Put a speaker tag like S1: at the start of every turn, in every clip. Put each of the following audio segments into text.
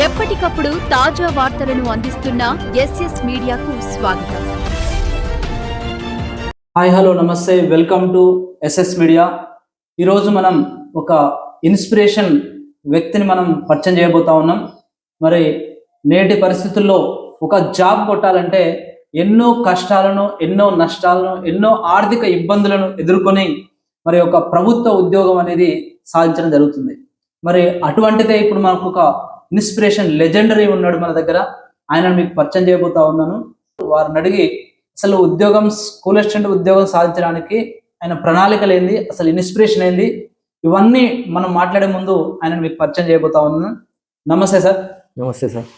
S1: ఎప్పటికప్పుడు తాజా వార్తలను అందిస్తున్న ఎస్ఎస్ మీడియాకు స్వాగతం.
S2: హాయ్ హలో నమస్తే, వెల్కమ్ టు ఎస్ఎస్ మీడియా. ఈరోజు మనం ఒక ఇన్స్పిరేషన్ వ్యక్తిని మనం పరిచయం చేయబోతా ఉన్నాం. మరి నేటి పరిస్థితుల్లో ఒక జాబ్ కొట్టాలంటే ఎన్నో కష్టాలను, ఎన్నో నష్టాలను, ఎన్నో ఆర్థిక ఇబ్బందులను ఎదుర్కొని మరి ఒక ప్రభుత్వ ఉద్యోగం అనేది సాధించడం జరుగుతుంది. మరి అటువంటిదే ఇప్పుడు మనకు ఒక ఇన్స్పిరేషన్ లెజెండరీ ఉన్నాడు మన దగ్గర. ఆయనను మీకు పరిచయం చేయబోతా ఉన్నాను. వారిని అడిగి అసలు ఉద్యోగం, స్కూల్ అసిస్టెంట్ ఉద్యోగం సాధించడానికి ఆయన ప్రణాళికలు ఏంది, అసలు ఇన్స్పిరేషన్ ఏంది, ఇవన్నీ మనం మాట్లాడే ముందు ఆయనను మీకు పరిచయం చేయబోతా ఉన్నాను. నమస్తే సార్.
S3: నమస్తే సార్.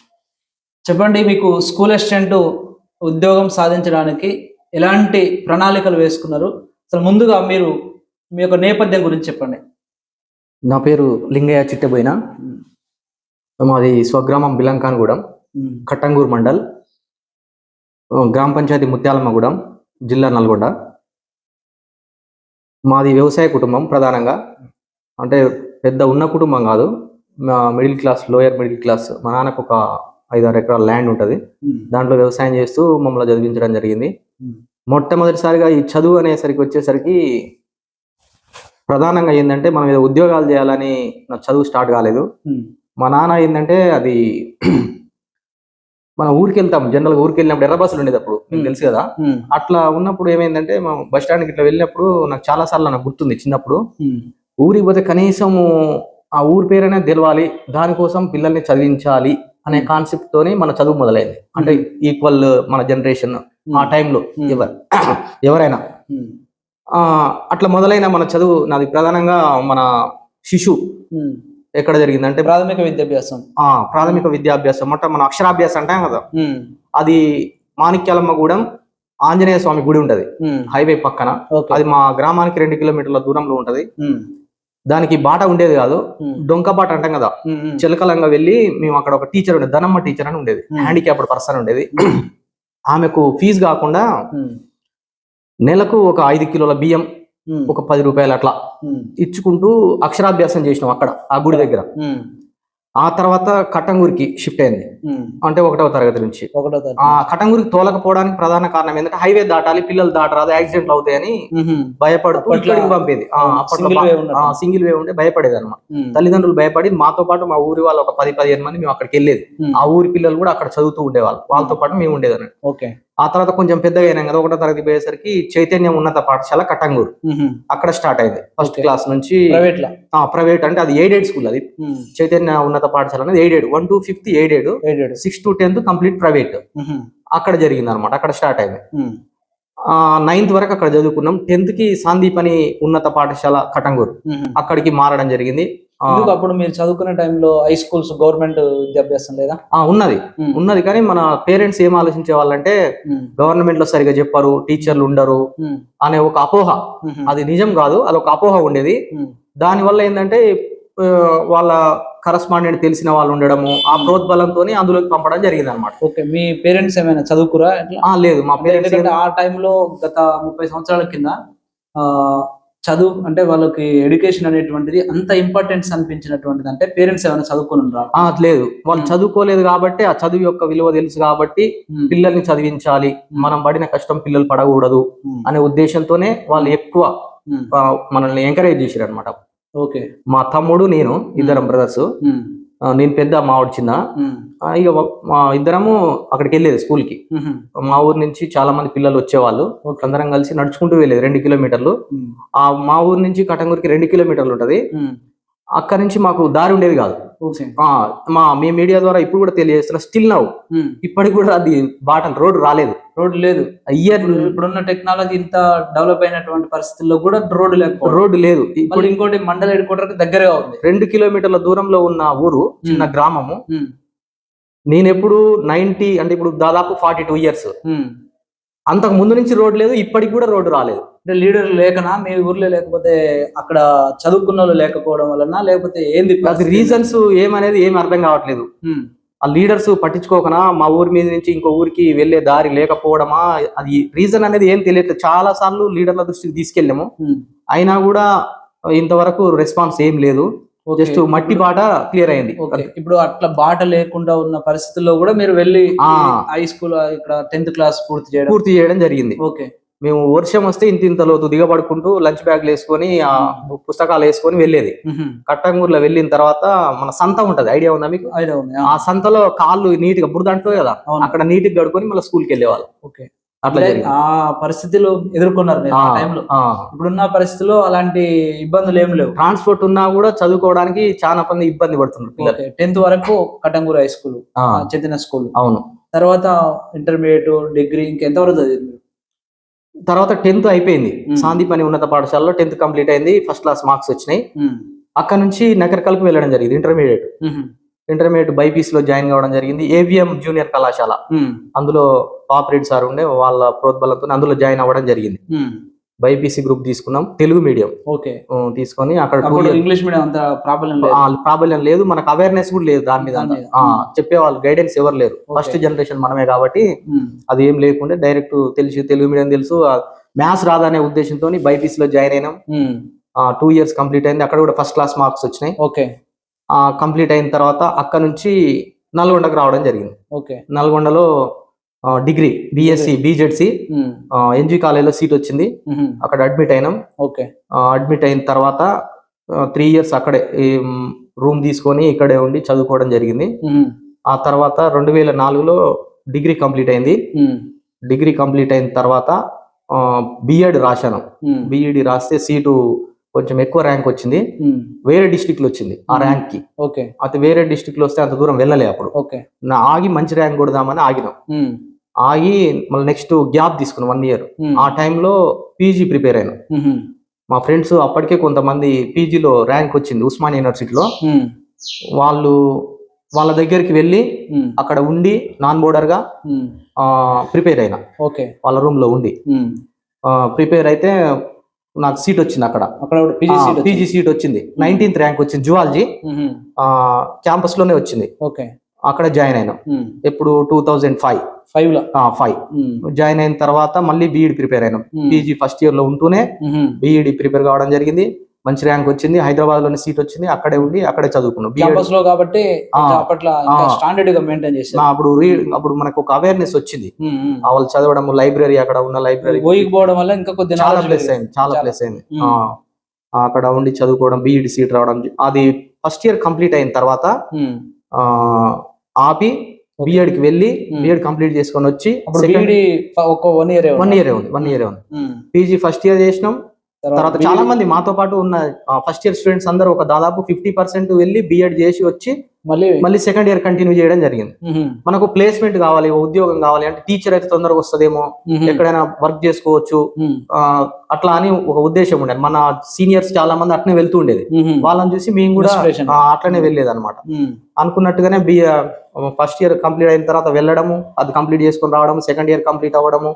S2: చెప్పండి, మీకు స్కూల్ అసిస్టెంట్ ఉద్యోగం సాధించడానికి ఎలాంటి ప్రణాళికలు వేసుకున్నారు? అసలు ముందుగా మీరు మీ యొక్క నేపథ్యం గురించి చెప్పండి.
S3: నా పేరు లింగయ్య చిట్టబోయిన. మాది స్వగ్రామం బిలంకాన్గూడెం, కట్టంగూరు మండల్, గ్రామ పంచాయతీ ముత్యాలమ్మగూడెం, జిల్లా నల్గొండ. మాది వ్యవసాయ కుటుంబం ప్రధానంగా. అంటే పెద్ద ఉన్న కుటుంబం కాదు, మా middle class, lower middle class. మా నాన్నకు ఒక 5-6 ఎకరాల ల్యాండ్ ఉంటుంది. దాంట్లో వ్యవసాయం చేస్తూ మమ్మల్ని చదివించడం జరిగింది. మొట్టమొదటిసారిగా ఈ చదువు అనేసరికి వచ్చేసరికి ప్రధానంగా ఏంటంటే మనం ఏదో ఉద్యోగాలు చేయాలని నాకు చదువు స్టార్ట్ కాలేదు. మా నాన్న ఏంటంటే అది మనం ఊరికి వెళ్తాం, జనరల్గా ఊరికి వెళ్ళినప్పుడు ఎర్ర బస్సులు ఉండేది అప్పుడు, మీకు తెలుసు కదా. అట్లా ఉన్నప్పుడు ఏమైందంటే మనం బస్ స్టాండ్కి ఇట్లా వెళ్ళినప్పుడు నాకు చాలా సార్లు నాకు గుర్తుంది, చిన్నప్పుడు ఊరికి పోతే కనీసం ఆ ఊరి పేరైనా తెలవాలి, దానికోసం పిల్లల్ని చదివించాలి అనే కాన్సెప్ట్ తోని మన చదువు మొదలైంది. అంటే ఈక్వల్ మన జనరేషన్ ఆ టైంలో ఎవరైనా అట్లా మొదలైన మన చదువు. నాది ప్రధానంగా మన శిశు ఎక్కడ జరిగిందంటే
S2: ప్రాథమిక విద్యాభ్యాసం.
S3: ప్రాథమిక విద్యాభ్యాసం మన అక్షరాభ్యాసం అంటాం కదా, అది మాణిక్యాలమ్మగూడెం ఆంజనేయ స్వామి గుడి ఉంటది హైవే పక్కన. అది మా గ్రామానికి 2 కిలోమీటర్ల దూరంలో ఉంటది. దానికి బాట ఉండేది కాదు, డొంక బాట అంటాం కదా. చిలకలంగా వెళ్ళి మేము అక్కడ ఒక టీచర్ ఉండేది, ధనమ్మ టీచర్ అని ఉండేది, హ్యాండిక్యాప్డ్ పర్సన్ ఉండేది. ఆమెకు ఫీజు కాకుండా నెలకు ఒక 5 కిలోల బియ్యం, ఒక 10 రూపాయలు అట్లా ఇచ్చుకుంటూ అక్షరాభ్యాసం చేసినాం అక్కడ ఆ గుడి దగ్గర. ఆ తర్వాత కట్టంగూరికి షిఫ్ట్ అయింది, అంటే 1వ తరగతి నుంచి. ఆ కట్టంగూరికి తోలకపోవడానికి ప్రధాన కారణం ఏంటంటే హైవే దాటాలి, పిల్లలు దాటరాదు, యాక్సిడెంట్లు అవుతాయని భయపడుతూ ఇక్కడికి పంపేది. సింగిల్ వే ఉంటే భయపడేది అనమాట. తల్లిదండ్రులు భయపడి మాతో పాటు మా ఊరి వాళ్ళు ఒక 10-15 మంది మేము అక్కడికి వెళ్ళేది. ఆ ఊరి పిల్లలు కూడా అక్కడ చదువుతూ ఉండేవాళ్ళు, వాళ్ళతో పాటు మేము ఉండేది అన్నట్టు. ఆ తర్వాత కొంచెం పెద్దగా అయినాం కదా, 1వ తరగతి పోయేసరికి చైతన్యం ఉన్నత పాఠశాల కట్టంగూరు, అక్కడ స్టార్ట్ అయింది. ఫస్ట్ క్లాస్ నుంచి ప్రైవేట్, అంటే అది ఎయిడెడ్ స్కూల్. అది చైతన్య ఉన్నత పాఠశాల అనేది aided, 1 to 5th aided, 6 to 10th complete private. అక్కడ జరిగింది అనమాట, అక్కడ స్టార్ట్ అయింది. 9th వరకు అక్కడ చదువుకున్నాం. 10th కి సందీపని ఉన్నత పాఠశాల కట్టంగూరు, అక్కడికి మారడం జరిగింది.
S2: అప్పుడు మీరు చదువుకునే టైంలో హై స్కూల్స్, గవర్నమెంట్ విద్యాభ్యాసం లేదా?
S3: ఉన్నది కానీ మన పేరెంట్స్ ఏం ఆలోచించే వాళ్ళంటే గవర్నమెంట్ లో సరిగా చెప్పారు, టీచర్లు ఉండరు అనే ఒక అపోహ. అది నిజం కాదు, అది ఒక అపోహ ఉండేది. దాని వల్ల ఏంటంటే వాళ్ళ కరస్పాండెంట్ తెలిసిన వాళ్ళు ఉండడము, ఆ ప్రోద్బలంతో అందులోకి పంపడం జరిగింది అనమాట.
S2: ఓకే, మీ పేరెంట్స్ ఏమైనా చదువుకురా?
S3: లేదు, మా పేరెంట్స్
S2: ఆ టైంలో గత 30 సంవత్సరాల కింద చదువు అంటే వాళ్ళకి ఎడ్యుకేషన్ అనేటువంటిది అంత ఇంపార్టెన్స్ అనిపించినటువంటిది అంటే పేరెంట్స్ ఏమైనా చదువుకున్నారా?
S3: లేదు, వాళ్ళు చదువుకోలేదు కాబట్టి, ఆ చదువు యొక్క విలువ తెలుసు కాబట్టి పిల్లల్ని చదివించాలి, మనం పడిన కష్టం పిల్లలు పడకూడదు అనే ఉద్దేశంతోనే వాళ్ళు ఎక్కువ మనల్ని ఎంకరేజ్ చేశారు అనమాట.
S2: ఓకే,
S3: మా తమ్ముడు, నేను, ఇద్దరం బ్రదర్స్. నేను పెద్ద, మావాడు చిన్న. ఇక మా ఇద్దరము అక్కడికి వెళ్ళేది స్కూల్ కి. మా ఊరు నుంచి చాలా మంది పిల్లలు వచ్చేవాళ్ళు, అందరం కలిసి నడుచుకుంటూ వెళ్ళేది 2 కిలోమీటర్లు. మా ఊరు నుంచి కట్టంగూరికి 2 కిలోమీటర్లు ఉంటది. అక్కడి నుంచి మాకు దారి ఉండేది కాదు. మీ మీడియా ద్వారా ఇప్పుడు కూడా తెలియజేస్తున్నా, స్టిల్ నౌ ఇప్పటికి కూడా అది రోడ్డు రాలేదు.
S2: రోడ్డు లేదు. ఇప్పుడున్న టెక్నాలజీ ఇంత డెవలప్ అయినటువంటి పరిస్థితుల్లో కూడా
S3: రోడ్డు లేదు.
S2: ఇప్పుడు ఇంకోటి మండల హెడ్ క్వార్టర్ దగ్గరగా ఉంది,
S3: 2 కిలోమీటర్ల దూరంలో ఉన్న ఊరు, చిన్న గ్రామము. నేను ఎప్పుడు 90, అంటే ఇప్పుడు దాదాపు 42 years, అంతకు ముందు నుంచి రోడ్డు లేదు, ఇప్పటికి కూడా రోడ్డు రాలేదు.
S2: అంటే లీడర్లు లేకనా మీ ఊర్లో, లేకపోతే అక్కడ చదువుకున్న వాళ్ళు లేకపోవడం వలన, లేకపోతే ఏంది
S3: అది రీజన్స్ ఏమనేది ఏమి అర్థం కావట్లేదు. ఆ లీడర్స్ పట్టించుకోకనా, మా ఊరి మీద నుంచి ఇంకో ఊరికి వెళ్లే దారి లేకపోవడమా, అది రీజన్ అనేది ఏం తెలియట్లేదు. చాలా సార్లు లీడర్ల దృష్టికి తీసుకెళ్ళాము, అయినా కూడా ఇంతవరకు రెస్పాన్స్ ఏం లేదు. జస్ట్ మట్టి బాట క్లియర్ అయింది.
S2: ఇప్పుడు అట్లా బాట లేకుండా ఉన్న పరిస్థితుల్లో కూడా మీరు వెళ్ళి హై స్కూల్ ఇక్కడ 10th క్లాస్ పూర్తి చేయడం జరిగింది. ఓకే,
S3: మేము వర్షం వస్తే ఇంత లోతు దిగబడుకుంటూ లంచ్ బ్యాగ్లు వేసుకొని ఆ పుస్తకాలు వేసుకొని వెళ్ళేది. కట్టంగూరులో వెళ్ళిన తర్వాత మన సంత ఉంటది, ఐడియా ఉందా మీకు?
S2: ఐడియా ఉంది.
S3: ఆ సంతలో కాళ్ళు నీట్ గా బురదంటో కదా, అక్కడ నీట్ గా గడుకొని మళ్ళీ స్కూల్కి వెళ్ళేవాళ్ళు.
S2: ఓకే, అట్లా ఆ పరిస్థితులు ఎదుర్కొన్నారు మీరు ఆ టైంలో. ఇప్పుడున్న పరిస్థితుల్లో అలాంటి ఇబ్బందులు ఏం లేవు.
S3: ట్రాన్స్పోర్ట్ ఉన్నా కూడా చదువుకోవడానికి చాలా మంది ఇబ్బంది పడుతున్నారు పిల్లలు.
S2: 10th వరకు కట్టంగూరు హై స్కూల్, చెందిన స్కూల్.
S3: అవును.
S2: తర్వాత ఇంటర్మీడియట్, డిగ్రీ ఇంకెంతవరకు చదివారు?
S3: తర్వాత 10th అయిపోయింది. సాందీపని ఉన్నత పాఠశాలలో 10th కంప్లీట్ అయింది. ఫస్ట్ క్లాస్ మార్క్స్ వచ్చినాయి. అక్కడ నుంచి నకరికల్కి వెళ్ళడం జరిగింది. ఇంటర్మీడియట్ బైపీసీ లో జాయిన్ కావడం జరిగింది. ఏవిఎం జూనియర్ కళాశాల, అందులో పాపరెడ్డి సార్ ఉండే, వాళ్ళ ప్రోద్బలంతో అందులో జాయిన్ అవ్వడం జరిగింది. బైపీసీ గ్రూప్ తీసుకున్నాం, తెలుగు మీడియం.
S2: ఓకే,
S3: తీసుకొని అక్కడ
S2: ఇంగ్లీష్ మీడియం అంత
S3: ప్రాబ్లం లేదు, మనకు అవేర్నెస్ కూడా లేదు దాని మీద. చెప్పేవాళ్ళు గైడెన్స్ ఎవరు లేరు, ఫస్ట్ జనరేషన్ మనమే కాబట్టి అది ఏం లేకుండా డైరెక్ట్ తెలిసి తెలుగు మీడియం తెలుసు, మ్యాథ్స్ రాదనే ఉద్దేశంతో బైపీసీలో జాయిన్ అయినాం. 2 years కంప్లీట్ అయింది. అక్కడ కూడా ఫస్ట్ క్లాస్ మార్క్స్ వచ్చినాయి.
S2: ఓకే,
S3: కంప్లీట్ అయిన తర్వాత అక్కడ నుంచి నల్గొండకు రావడం జరిగింది.
S2: ఓకే,
S3: నల్గొండలో డిగ్రీ బీఎస్సీ బీజెడ్సీ ఎన్జీ కాలేజ్లో సీట్ వచ్చింది. అక్కడ అడ్మిట్ అయినాం.
S2: ఓకే,
S3: అడ్మిట్ అయిన తర్వాత 3 years అక్కడే రూమ్ తీసుకొని ఇక్కడే ఉండి చదువుకోవడం జరిగింది. ఆ తర్వాత 2004లో డిగ్రీ కంప్లీట్ అయింది. డిగ్రీ కంప్లీట్ అయిన తర్వాత బిఎడ్ రాశాను. బిఈడి రాస్తే సీటు కొంచెం ఎక్కువ ర్యాంక్ వచ్చింది, వేరే డిస్ట్రిక్ట్ లో వచ్చింది ఆ ర్యాంక్ కి.
S2: ఓకే,
S3: అది వేరే డిస్ట్రిక్ట్ లో వస్తే అంత దూరం వెళ్ళలే అప్పుడు.
S2: ఓకే,
S3: ఆగి మంచి ర్యాంక్ కొడదామని ఆగినాం. ఆగి మళ్ళీ నెక్స్ట్ గ్యాప్ తీసుకున్నాం 1 year. ఆ టైంలో పీజీ ప్రిపేర్ అయినాం. మా ఫ్రెండ్స్ అప్పటికే కొంతమంది పీజీలో ర్యాంక్ వచ్చింది ఉస్మానియా యూనివర్సిటీలో. వాళ్ళ దగ్గరికి వెళ్ళి అక్కడ ఉండి నాన్ బోర్డర్ గా ప్రిపేర్ అయినా.
S2: ఓకే,
S3: వాళ్ళ రూమ్ లో ఉండి ప్రిపేర్ అయితే నాకు సీట్ వచ్చింది. అక్కడ పీజీ సీట్ వచ్చింది. 19th ర్యాంక్ వచ్చింది. జువాలజీ క్యాంపస్ లోనే వచ్చింది.
S2: ఓకే,
S3: అక్కడ జాయిన్ అయినాం. ఎప్పుడు 2005 జాయిన్ అయిన తర్వాత మళ్ళీ బీఈడి ప్రిపేర్ అయినాం. పీజీ ఫస్ట్ ఇయర్ లో ఉంటూనే బీఈడి ప్రిపేర్ కావడం జరిగింది. మంచి ర్యాంక్ వచ్చింది. హైదరాబాద్ లోనే సీట్ వచ్చింది. అక్కడే ఉండి అక్కడే చదువుకున్నాం.
S2: క్యాంపస్ లో కాబట్టి స్టాండర్డ్ గా మెయింటైన్ చేసాం.
S3: అప్పుడు మనకు ఒక అవేర్నెస్ వచ్చింది. వాళ్ళు చదవడం, లైబ్రరీ, అక్కడ ఉన్న లైబ్రరీ
S2: పోయిపోవడం వల్ల ఇంకా కొద్దిగా
S3: చాలా ప్లస్ అయింది. అక్కడ ఉండి చదువుకోవడం, బీఈడి సీట్ రావడం. అది ఫస్ట్ ఇయర్ కంప్లీట్ అయిన తర్వాత ఆపి బిఎడ్ కి వెళ్ళి బిఎడ్ కంప్లీట్ చేసుకొని వచ్చి
S2: 1 year
S3: ఉంది. పీజీ ఫస్ట్ ఇయర్ చేసినాం. తర్వాత చాలా మంది మాతో పాటు ఉన్న ఫస్ట్ ఇయర్ స్టూడెంట్స్ అందరూ ఒక దాదాపు 50% వెళ్ళి బిఎడ్ చేసి వచ్చి మళ్ళీ సెకండ్ ఇయర్ కంటిన్యూ చేయడం జరిగింది. మనకు ప్లేస్మెంట్ కావాలి, ఉద్యోగం కావాలి అంటే టీచర్ అయితే తొందరగా వస్తుందేమో, ఎక్కడైనా వర్క్ చేసుకోవచ్చు అట్లా అని ఒక ఉద్దేశం ఉండేది. మన సీనియర్స్ చాలా మంది అట్నే వెళ్తూ ఉండేది. వాళ్ళని చూసి మేము కూడా అట్లనే వెళ్ళేది అనమాట. అనుకున్నట్టుగానే ఫస్ట్ ఇయర్ కంప్లీట్ అయిన తర్వాత వెళ్ళడము, అది కంప్లీట్ చేసుకొని రావడం, సెకండ్ ఇయర్ కంప్లీట్ అవ్వడము.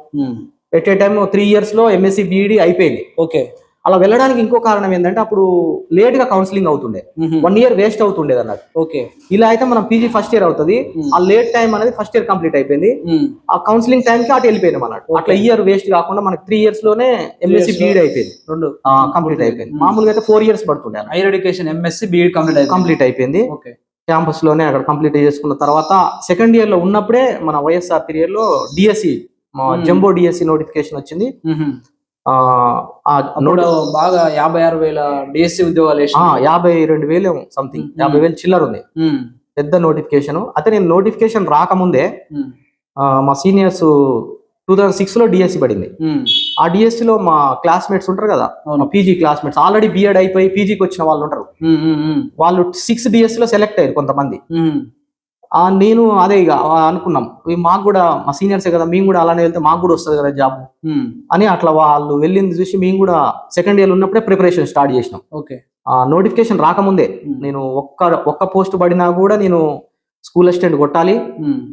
S3: ఎట్ ఏ టైమ్ 3 years లో ఎంఎస్సి బిఈడి అయిపోయింది.
S2: ఓకే,
S3: అలా వెళ్ళడానికి ఇంకో కారణం ఏంటంటే అప్పుడు లేట్ గా కౌన్సిలింగ్ అవుతుండే, 1 year వేస్ట్ అవుతుండేది అన్నట్టు.
S2: ఓకే,
S3: ఇలా అయితే మనం పీజీ ఫస్ట్ ఇయర్ అవుతుంది. ఆ లేట్ టైం అనేది ఫస్ట్ ఇయర్ కంప్లీట్ అయిపోయింది. ఆ కౌన్సిలింగ్ టైం కి అటు వెళ్ళిపోయినాం అన్నట్టు. అట్లా ఇయర్ వేస్ట్ కాకుండా మనకి 3 years లోనే ఎంఎస్సి బిఈడి అయిపోయింది, 2 కంప్లీట్ అయిపోయింది. మామూలుగా అయితే 4 years పడుతుండే.
S2: Higher education MSc BEd
S3: complete అయిపోయింది. క్యాంపస్ లోనే అక్కడ కంప్లీట్ చేసుకున్న తర్వాత సెకండ్ ఇయర్ లో ఉన్నప్పుడే మన వైఎస్ఆర్ పీరియడ్ లో డిఎస్సి జంబో డిఎస్సి నోటిఫికేషన్ వచ్చింది.
S2: బాగా 56,000 డిఎస్సి ఉద్యోగాలు
S3: 52,000 సంథింగ్ 50,000 చిల్లర ఉంది. పెద్ద నోటిఫికేషన్. అయితే నేను నోటిఫికేషన్ రాకముందే మా సీనియర్స్ 2006 లో డిఎస్సి పడింది. ఆ డిఎస్సి లో మా క్లాస్మేట్స్ ఉంటారు కదా, పీజీ క్లాస్మేట్స్ ఆల్రెడీ బిఎడ్ అయిపోయి పీజీకి వచ్చిన వాళ్ళు ఉంటారు. వాళ్ళు 6 డిఎస్సి లో సెలెక్ట్ అయ్యారు కొంతమంది. నేను అదే ఇక అనుకున్నాం, మాకు కూడా మా సీనియర్సే కదా, మేము కూడా అలానే వెళ్తే మాకు కూడా వస్తుంది కదా జాబ్ అని. అట్లా వాళ్ళు వెళ్ళింది చూసి మేము కూడా సెకండ్ ఇయర్ ఉన్నప్పుడే ప్రిపరేషన్ స్టార్ట్ చేసినాం.
S2: ఓకే,
S3: నోటిఫికేషన్ రాకముందే నేను ఒక్క పోస్ట్ పడినా కూడా నేను స్కూల్ అసిస్టెంట్ కొట్టాలి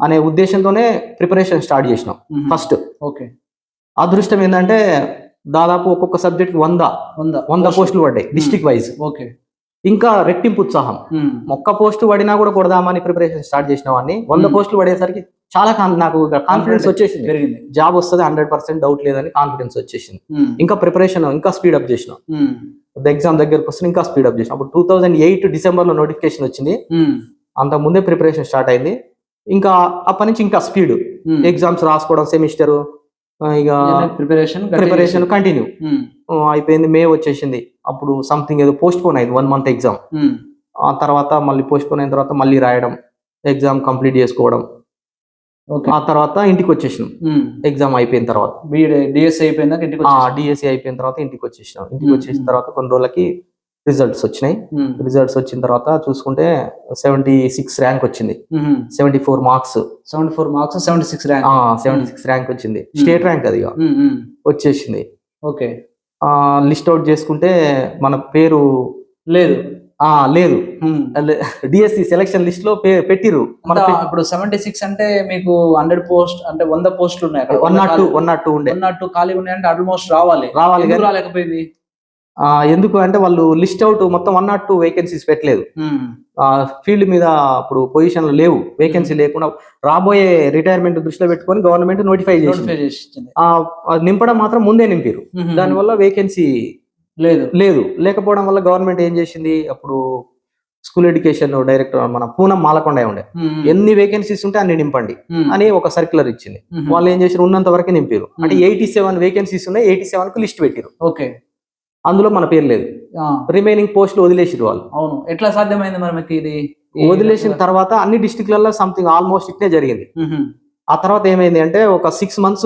S3: అనే ఉద్దేశంతోనే ప్రిపరేషన్ స్టార్ట్ చేసినాం ఫస్ట్.
S2: ఓకే,
S3: అదృష్టం ఏంటంటే దాదాపు ఒక్కొక్క సబ్జెక్ట్ 100 పోస్టులు పడ్డాయి డిస్ట్రిక్ట్ వైజ్.
S2: ఓకే,
S3: ఇంకా రెట్టింపు ఉత్సాహం. ఒక్క పోస్ట్ పడినా కూడా కొడదామని ప్రిపరేషన్ స్టార్ట్ చేసిన వాడిని 100 పోస్టులు పడేసరికి చాలా నాకు కాన్ఫిడెన్స్ వచ్చేసింది. జాబ్ వస్తుంది 100% డౌట్ లేదని కాన్ఫిడెన్స్ వచ్చేసింది. ఇంకా ప్రిపరేషన్ ఇంకా స్పీడప్ చేసినాం. ఎగ్జామ్ దగ్గరకు వస్తే ఇంకా స్పీడప్ చేసిన. అప్పుడు 2008 డిసెంబర్లో నోటిఫికేషన్ వచ్చింది. అంత ముందే ప్రిపరేషన్ స్టార్ట్ అయింది. ఇంకా అప్పటి నుంచి ఇంకా స్పీడ్ ఎగ్జామ్స్ రాసుకోవడం, సెమిస్టర్ ఇక ప్రిపరేషన్ కంటిన్యూ అయిపోయింది. మే వచ్చేసింది. అప్పుడు సంథింగ్ ఏదో పోస్ట్ పోన్ అయింది 1 month ఎగ్జామ్. ఆ తర్వాత మళ్ళీ పోస్ట్ పోన్ అయిన తర్వాత మళ్ళీ రాయడం, ఎగ్జామ్ కంప్లీట్ చేసుకోవడం. ఆ తర్వాత ఇంటికి వచ్చేసినాం. ఎగ్జామ్ అయిపోయిన తర్వాత
S2: డిఎస్సి అయిపోయిన
S3: తర్వాత ఇంటికి వచ్చేసినాం. ఇంటికి వచ్చేసిన తర్వాత కొన్ని రోజులకి రిజల్ట్స్ వచ్చినాయి. రిజల్ట్స్ వచ్చిన తర్వాత చూసుకుంటే 76 ర్యాంక్ వచ్చింది. 74 మార్క్స్
S2: 76 ర్యాంక్
S3: 76 ర్యాంక్ వచ్చింది. స్టేట్ ర్యాంక్ అది వచ్చేసింది.
S2: ఓకే.
S3: లిస్ట్ అవుట్ చేసుకుంటే మన పేరు
S2: లేదు.
S3: డిఎస్సి సెలక్షన్ లిస్ట్ లో పెట్టిరు.
S2: ఇప్పుడు 76 అంటే మీకు 100 పోస్ట్ అంటే 100 పోస్టులు ఉన్నాయి.
S3: 102 ఉండే.
S2: 102 ఖాళీ ఉన్నాయంటే ఆల్మోస్ట్ రావాలి. రాలేకపోయింది.
S3: ఎందుకు అంటే వాళ్ళు లిస్ట్ అవుట్ మొత్తం 102 వేకెన్సీస్ పెట్టలేదు. ఫీల్డ్ మీద ఇప్పుడు పొజిషన్లు లేవు, వేకెన్సీ లేకుండా రాబోయే రిటైర్మెంట్ దృష్టిలో పెట్టుకొని గవర్నమెంట్ నోటిఫై చేసింది. నింపడం మాత్రం ముందే నింపారు. దానివల్ల వేకెన్సీ లేదు. లేకపోవడం వల్ల గవర్నమెంట్ ఏం చేసింది, అప్పుడు స్కూల్ ఎడ్యుకేషన్ డైరెక్టర్ మన పూనం మాలకొండ ఉండే, ఎన్ని వేకెన్సీస్ ఉంటే అన్ని నింపండి అని ఒక సర్క్యులర్ ఇచ్చింది. వాళ్ళు ఏం చేశారు, ఉన్నంత వరకే నింపారు. అంటే 87 వేకెన్సీస్ ఉన్నాయి, 87 కు లిస్ట్ పెట్టారు.
S2: ఓకే.
S3: అందులో మన పేరు లేదు. రిమైనింగ్ పోస్టులు వదిలేసారు వాళ్ళు.
S2: అవును. ఎట్లా సాధ్యమైంది మరి మీకు ఇది?
S3: వదిలేసిన తర్వాత అన్ని డిస్ట్రిక్ట్లలో సంథింగ్ ఆల్మోస్ట్ ఇట్నే జరిగింది. ఆ తర్వాత ఏమైంది అంటే ఒక 6 months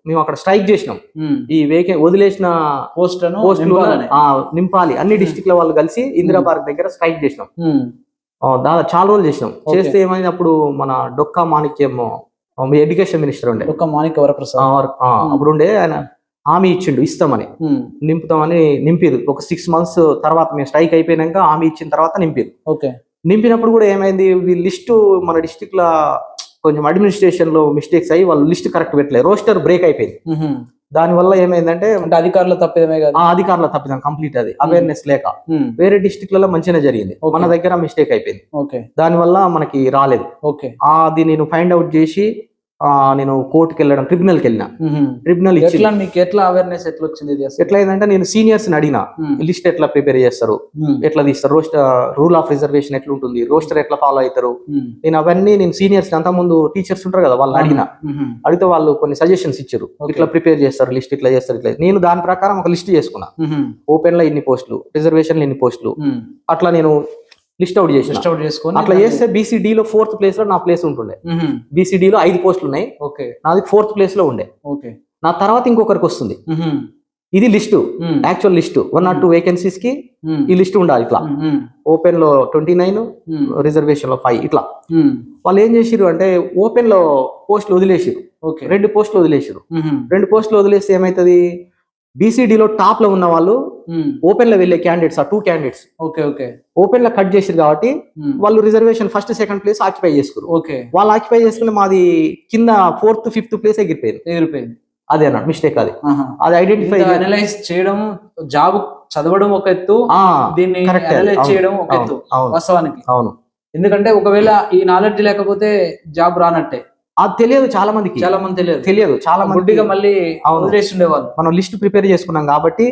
S3: మేము అక్కడ స్ట్రైక్ చేసినాం. ఈ వదిలేసిన పోస్టులను నింపాలి. అన్ని డిస్ట్రిక్ట్ల వాళ్ళు కలిసి ఇందిరా పార్క్ దగ్గర స్ట్రైక్ చేసినాం. దాదాపు చాలా రోజులు చేసినాం. చేస్తే ఏమైంది, అప్పుడు మన డొక్కా మాణిక్యం ఎడ్యుకేషన్ మినిస్టర్ ఉండే,
S2: డొక్కా మాణిక్య వరప్రసాద్
S3: అప్పుడు ఉండే, ఆయన హామీ ఇచ్చిండు ఇస్తామని, నింపుతామని నింపిరు. ఒక 6 months తర్వాత మేము స్ట్రైక్ అయిపోయినాక హామీ ఇచ్చిన తర్వాత నింపిరు.
S2: ఓకే.
S3: నింపినప్పుడు కూడా ఏమైంది, ఈ లిస్టు మన డిస్ట్రిక్ట్ లో కొంచెం అడ్మినిస్ట్రేషన్ లో మిస్టేక్స్ అయ్యి వాళ్ళు లిస్ట్ కరెక్ట్ పెట్టలేదు. రోస్టర్ బ్రేక్ అయిపోయింది. దానివల్ల ఏమైందంటే
S2: అధికారుల తప్పిదమే కాదు,
S3: అధికారుల తప్పిదం కంప్లీట్. అది అవేర్నెస్ లేక వేరే డిస్ట్రిక్ట్లలో మంచిగానే జరిగింది, మన దగ్గర మిస్టేక్ అయిపోయింది. దానివల్ల మనకి రాలేదు. అది నేను ఫైండ్ అవుట్ చేసి నేను కోర్టుకి వెళ్ళడం, ట్రిబ్యునల్కి వెళ్ళిన. ట్రిబ్యునల్
S2: మీకు ఎట్లా అవేర్నెస్ ఎట్లా వచ్చింది?
S3: ఎట్లా అయిందంటే నేను సీనియర్స్ ని అడిగిన, లిస్ట్ ఎట్లా ప్రిపేర్ చేస్తారు, ఎట్లా తీస్తారు, రూల్ ఆఫ్ రిజర్వేషన్ ఎట్లా ఉంటుంది, రోస్టర్ ఎట్లా ఫాలో అవుతారు, నేను సీనియర్స్ అంత ముందు టీచర్స్ ఉంటారు కదా, వాళ్ళని అడిగిన. అడిగితే వాళ్ళు కొన్ని సజెషన్స్ ఇచ్చారు, ఇట్లా ప్రిపేర్ చేస్తారు లిస్ట్, ఇట్లా చేస్తారు, ఇట్లా. నేను దాని ప్రకారం ఒక లిస్ట్ చేసుకున్నా. ఓపెన్ లో ఇన్ని పోస్టులు, రిజర్వేషన్ లో ఇన్ని పోస్టులు, అట్లా నేను లిస్ట్ అవుట్ చేసుకుని అట్లా చేస్తే బీసీడీలో 4th place లో నా ప్లేస్ ఉంటుండే. బీసీడీలో 5 పోస్టులు ఉన్నాయి, నాది 4th place లో ఉండే. నా తర్వాత ఇంకొకరికి వస్తుంది. ఇది లిస్టు, యాక్చువల్ లిస్టు 102 వేకెన్సీస్ కి ఈ లిస్ట్ ఉండాలి. ఇట్లా ఓపెన్ లో 29, రిజర్వేషన్ లో 5, ఇట్లా. వాళ్ళు ఏం చేసిరు అంటే ఓపెన్ లో పోస్టులు వదిలేసిరు, 2 పోస్టులు వదిలేసిరు. 2 పోస్టులు వదిలేస్తే ఏమైతుంది, బీసీడీలో టాప్ లో ఉన్న వాళ్ళు ఓపెన్ లో వెళ్ళే క్యాండిడేట్స్, ఆ 2 candidates ఓపెన్ లో కట్ చేసారు కాబట్టి వాళ్ళు reservation 1st, 2nd place occupy చేసుకున్నారు. వాళ్ళు ఆక్యుపై చేసుకుని మాది కింద 4th, 5th place ఎగిరిపోయింది. అదే అన్నట్టు మిస్టేక్. అది ఐడెంటిఫై
S2: అనలైజ్ చేయడం, జాబ్ చదవడం ఒక ఎత్తు, దీన్ని అనలైజ్ చేయడం ఒక ఎత్తు వాస్తవానికి.
S3: అవును.
S2: ఎందుకంటే ఒకవేళ ఈ నాలెడ్జ్ లేకపోతే జాబ్ రానట్టే.
S3: అది తెలియదు చాలా మందికి తెలియదు. చాలా మంది
S2: మళ్ళీ ఉండేవాళ్ళు.
S3: మనం లిస్ట్ ప్రిపేర్ చేసుకున్నాం కాబట్టి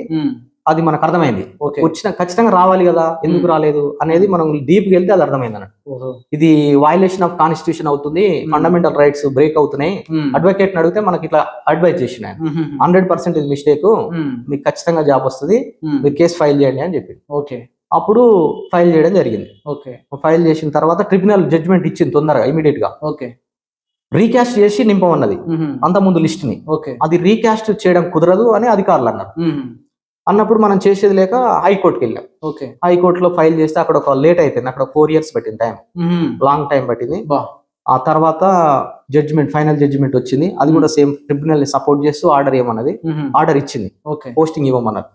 S3: అది మనకు అర్థమైంది. వచ్చిన ఖచ్చితంగా రావాలి కదా, ఎందుకు రాలేదు అనేది మనం డీప్ గా వెళ్తే అది అర్థమైంది అన్నట్టు. ఇది వయలేషన్ ఆఫ్ కాన్స్టిట్యూషన్ అవుతుంది, ఫండమెంటల్ రైట్స్ బ్రేక్ అవుతున్నాయి. అడ్వకేట్ ని అడిగితే మనకి ఇట్లా అడ్వైజ్ చేసిన 100% ఇది మిస్టేక్, మీకు ఖచ్చితంగా జాబ్ వస్తుంది, మీరు కేసు ఫైల్ చేయండి అని చెప్పి. అప్పుడు ఫైల్ చేయడం జరిగింది. ఫైల్ చేసిన తర్వాత ట్రిబ్యునల్ జడ్జ్మెంట్ ఇచ్చింది తొందరగా, ఇమీడియట్ గా. రీకాస్ట్ చేసి నింపమన్నది అంత ముందు లిస్ట్ ని. అది రీకాస్ట్ చేయడం కుదరదు అని అధికారులు అన్నారు. అన్నప్పుడు మనం చేసేది లేక హైకోర్టుకి వెళ్ళాం. హైకోర్టులో ఫైల్ చేస్తే అక్కడ ఒక లేట్ అయిపోయింది, అక్కడ 4 years పట్టింది, టైం, లాంగ్ టైం పట్టింది. ఆ తర్వాత జడ్జిమెంట్, ఫైనల్ జడ్జిమెంట్ వచ్చింది. అది కూడా సేమ్ ట్రిబ్యునల్ ని సపోర్ట్ చేస్తూ ఆర్డర్ ఇవ్వమన్నది, ఆర్డర్ ఇచ్చింది, పోస్టింగ్ ఇవ్వమన్నారు.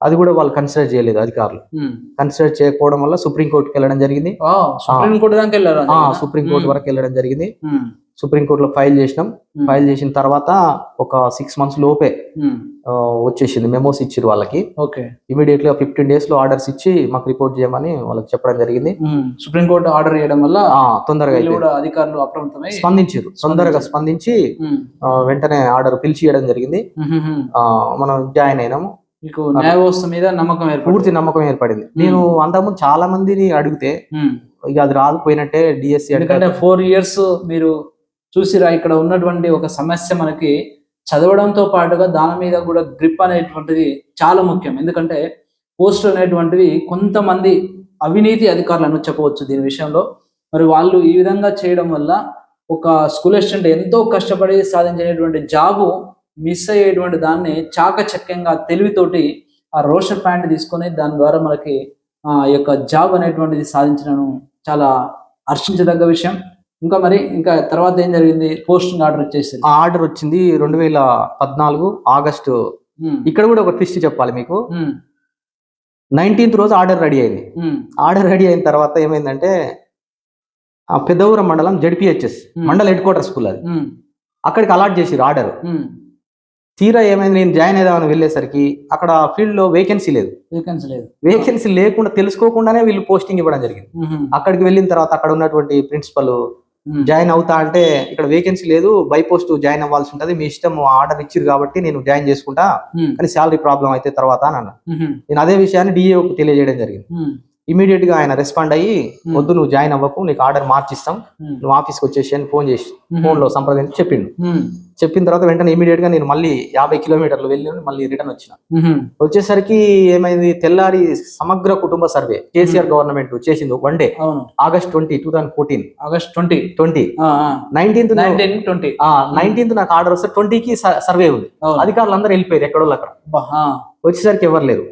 S3: అది కూడా వాళ్ళు కన్సిడర్ చేయలేదు అధికారులు. కన్సిడర్ చేయకపోవడం వల్ల సుప్రీంకోర్టుకి వెళ్ళడం జరిగింది. సుప్రీంకోర్టు వరకు వెళ్ళడం జరిగింది. సుప్రీంకోర్టులో ఫైల్ చేసినాం. ఫైల్ చేసిన తర్వాత ఒక 6 months లోపే వచ్చేసింది, మెమోస్ ఇచ్చారు వాళ్ళకి. ఇమీడియట్లీ 15 days లో ఆర్డర్స్ ఇచ్చి మాకు రిపోర్ట్ చేయమని వాళ్ళకి చెప్పడం జరిగింది.
S2: సుప్రీంకోర్టు ఆర్డర్ చేయడం వల్ల
S3: తొందరగా
S2: అధికారులు అప్రమత్తమై
S3: స్పందించారు. తొందరగా స్పందించి వెంటనే ఆర్డర్ పిలిచి ఇవ్వడం జరిగింది. మనం జాయిన్ అయినాము.
S2: మీకు న్యాయ వ్యవస్థ మీద నమ్మకం
S3: పూర్తి నమ్మకం ఏర్పడింది. నేను అంతకుముందు చాలా మందిని అడిగితే ఇక అది రాకపోయినట్టే డిఎస్సి.
S2: ఎందుకంటే 4 years మీరు చూసిరా, ఇక్కడ ఉన్నటువంటి ఒక సమస్య మనకి చదవడంతో పాటుగా దాని మీద కూడా గ్రిప్ అనేటువంటిది చాలా ముఖ్యం. ఎందుకంటే పోస్టులు అనేటువంటివి కొంతమంది అవినీతి అధికారులను చెప్పవచ్చు దీని విషయంలో. మరి వాళ్ళు ఈ విధంగా చేయడం వల్ల ఒక స్కూల్ అసిస్టెంట్ ఎంతో కష్టపడి సాధించేటువంటి జాబు మిస్ అయ్యేటువంటి దాన్ని చాకచక్యంగా తెలివితోటి ఆ రోషన్ ప్యాంట్ తీసుకొని దాని ద్వారా మనకి ఆ యొక్క జాబ్ అనేటువంటిది సాధించడం చాలా హర్షించదగ్గ విషయం. ఇంకా తర్వాత ఏం జరిగింది? పోస్టింగ్ ఆర్డర్ వచ్చేసి
S3: ఆర్డర్ వచ్చింది 2014 ఆగస్టు. ఇక్కడ కూడా ఒక ట్విస్ట్ చెప్పాలి మీకు. 19th రోజు ఆర్డర్ రెడీ అయింది. ఆర్డర్ రెడీ అయిన తర్వాత ఏమైందంటే పెద్దవరం మండలం జడ్పిహెచ్ఎస్ మండల హెడ్ క్వార్టర్ స్కూల్ అది, అక్కడికి అలాట్ చేసిరు ఆర్డర్. తీరా ఏమైంది, నేను జాయిన్ అయిదామని వెళ్ళేసరికి అక్కడ ఫీల్డ్ లో వేకెన్సీ లేదు. వేకెన్సీ లేకుండా తెలుసుకోకుండానే వీళ్ళు పోస్టింగ్ ఇవ్వడం జరిగింది. అక్కడికి వెళ్ళిన తర్వాత అక్కడ ఉన్నటువంటి ప్రిన్సిపల్ జాయిన్ అవుతా అంటే ఇక్కడ వేకెన్సీ లేదు, బై పోస్ట్ జాయిన్ అవ్వాల్సి ఉంటుంది, మీ ఇష్టం, ఆర్డర్ ఇచ్చిరు కాబట్టి నేను జాయిన్ చేసుకుంటా, కానీ శాలరీ ప్రాబ్లం అయితే తర్వాత అని అన్నా. నేను అదే విషయాన్ని డిఏఓకి తెలియజేయడం జరిగింది. ఇమీడియట్ గా ఆయన రెస్పాండ్ అయ్యి, వద్దు నువ్వు జాయిన్ అవ్వకు, నీకు ఆర్డర్ మార్చిస్తాం, నువ్వు ఆఫీస్కి వచ్చేసి అని ఫోన్ చేసి ఫోన్ లో సంప్రదించి చెప్పిండు. చెప్పిన తర్వాత వెంటనే ఇమీడియట్ గా నేను మళ్ళీ 50 kilometers వెళ్ళి మళ్ళీ రిటర్న్ వచ్చిన. వచ్చేసరికి ఏమైంది, తెల్లారి సమగ్ర కుటుంబ సర్వే కేసీఆర్ గవర్నమెంట్ చేసింది 1 day, August 20, 2014.
S2: August 20.
S3: 19th నాకు ఆర్డర్ వస్తే 20కి సర్వే ఉంది. అధికారులు అందరూ వెళ్ళిపోయారు ఎక్కడో అక్కడ. వచ్చేసరికి ఎవరు లేరు.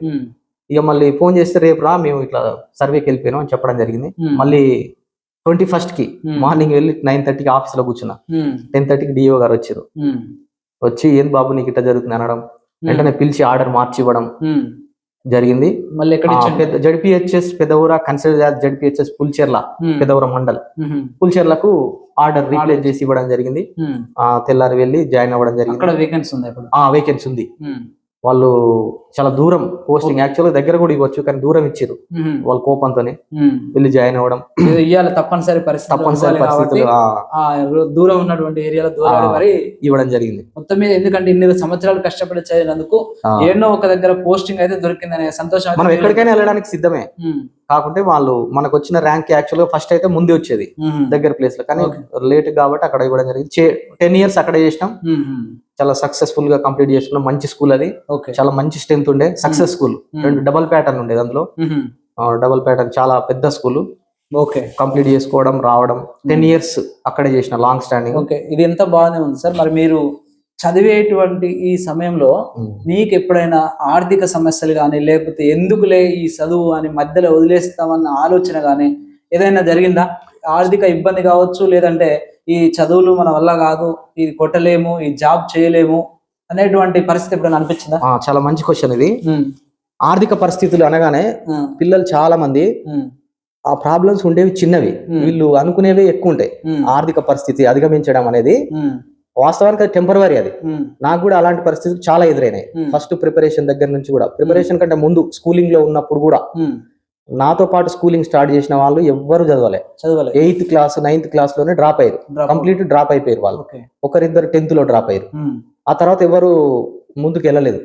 S3: ఇక మళ్ళీ ఫోన్ చేస్తే రేపు రా, మేము ఇట్లా సర్వేకి వెళ్ళిపోయినాం అని చెప్పడం జరిగింది. మళ్ళీ 21st కి మార్నింగ్ వెళ్ళి 9:30కి ఆఫీస్ లో కూర్చున్నా. 10:30కి డిఓ గారు వచ్చారు. వచ్చి ఏం బాబు నీకు ఇట్లా జరుగుతుంది అనడం, వెంటనే పిలిచి ఆర్డర్ మార్చి ఇవ్వడం జరిగింది.
S2: మళ్ళీ
S3: ZPHS Peddavura consider ZPHS Pulcherla Peddavura mandal పుల్చెర్లకు ఆర్డర్ రీప్లేస్ చేసి ఇవ్వడం జరిగింది. తెల్లారి వెళ్ళి జాయిన్ అవ్వడం జరిగింది.
S2: అక్కడ వేకెన్సీ ఉంది.
S3: వాళ్ళు చాలా దూరం పోస్టింగ్, యాక్చువల్గా దగ్గర కూడా ఇవ్వచ్చు కానీ దూరం ఇచ్చారు. వాళ్ళ కోపంతోనే వెళ్ళి జాయిన్ అవ్వడం
S2: తప్పనిసరి పరిస్థితులు దూరం ఉన్నటువంటి ఏరియాలో మరి
S3: ఇవ్వడం జరిగింది.
S2: మొత్తం మీద ఎందుకంటే ఇన్ని సంవత్సరాలు కష్టపడి చదివినందుకు ఎన్నో ఒక దగ్గర పోస్టింగ్ అయితే దొరికిందనే సంతోషం.
S3: మనం ఎక్కడికైనా వెళ్ళడానికి సిద్ధమే, కాకుంటే వాళ్ళు మనకు వచ్చిన ర్యాంక్ యాక్చువల్ గా ఫస్ట్ అయితే ముందే వచ్చేది దగ్గర ప్లేస్ లో, కానీ లేట్ కాబట్టి అక్కడ ఇవ్వడం జరిగింది. 10 years అక్కడ చేసినాం, చాలా సక్సెస్ఫుల్ గా కంప్లీట్ చేసుకున్నాం. మంచి స్కూల్ అది, చాలా మంచి స్ట్రెంత్ ఉండే, సక్సెస్ స్కూల్. 2 double pattern ఉండేది అందులో. డబుల్ ప్యాటర్న్ చాలా పెద్ద స్కూల్. కంప్లీట్ చేసుకోవడం రావడం 10 years అక్కడే చేసిన, లాంగ్ స్టాండింగ్.
S2: ఇది ఎంత బాగానే ఉంది సార్. మరి మీరు చదివేటువంటి ఈ సమయంలో మీకు ఎప్పుడైనా ఆర్థిక సమస్యలు కానీ, లేకపోతే ఎందుకులే ఈ చదువు అని మధ్యలో వదిలేస్తామన్న ఆలోచన కానీ ఏదైనా జరిగిందా? ఆర్థిక ఇబ్బంది కావచ్చు, లేదంటే ఈ చదువులు మన వల్ల కాదు, ఇది కొట్టలేము, ఈ జాబ్ చేయలేము అనేటువంటి పరిస్థితి ఎప్పుడైనా అనిపించిందా?
S3: చాలా మంచి క్వశ్చన్ ఇది. ఆర్థిక పరిస్థితులు అనగానే పిల్లలు చాలా మంది ఆ ప్రాబ్లమ్స్ ఉండేవి చిన్నవి, వీళ్ళు అనుకునేవి ఎక్కువ ఉంటాయి. ఆర్థిక పరిస్థితి అధిగమించడం అనేది వాస్తవానికి అది టెంపరవరీ. అది నాకు కూడా అలాంటి పరిస్థితులు చాలా ఎదురైనాయి. ఫస్ట్ ప్రిపరేషన్ దగ్గర నుంచి కూడా, ప్రిపరేషన్ కంటే ముందు స్కూలింగ్ లో ఉన్నప్పుడు కూడా నాతో పాటు స్కూలింగ్ స్టార్ట్ చేసిన వాళ్ళు ఎవ్వరు చదవలే. 8th class 9th class లోనే డ్రాప్ అయ్యారు, కంప్లీట్ డ్రాప్ అయిపోయారు వాళ్ళు. ఒకరిద్దరు 10th లో డ్రాప్ అయ్యారు. ఆ తర్వాత ఎవరు ముందుకు వెళ్ళలేదు.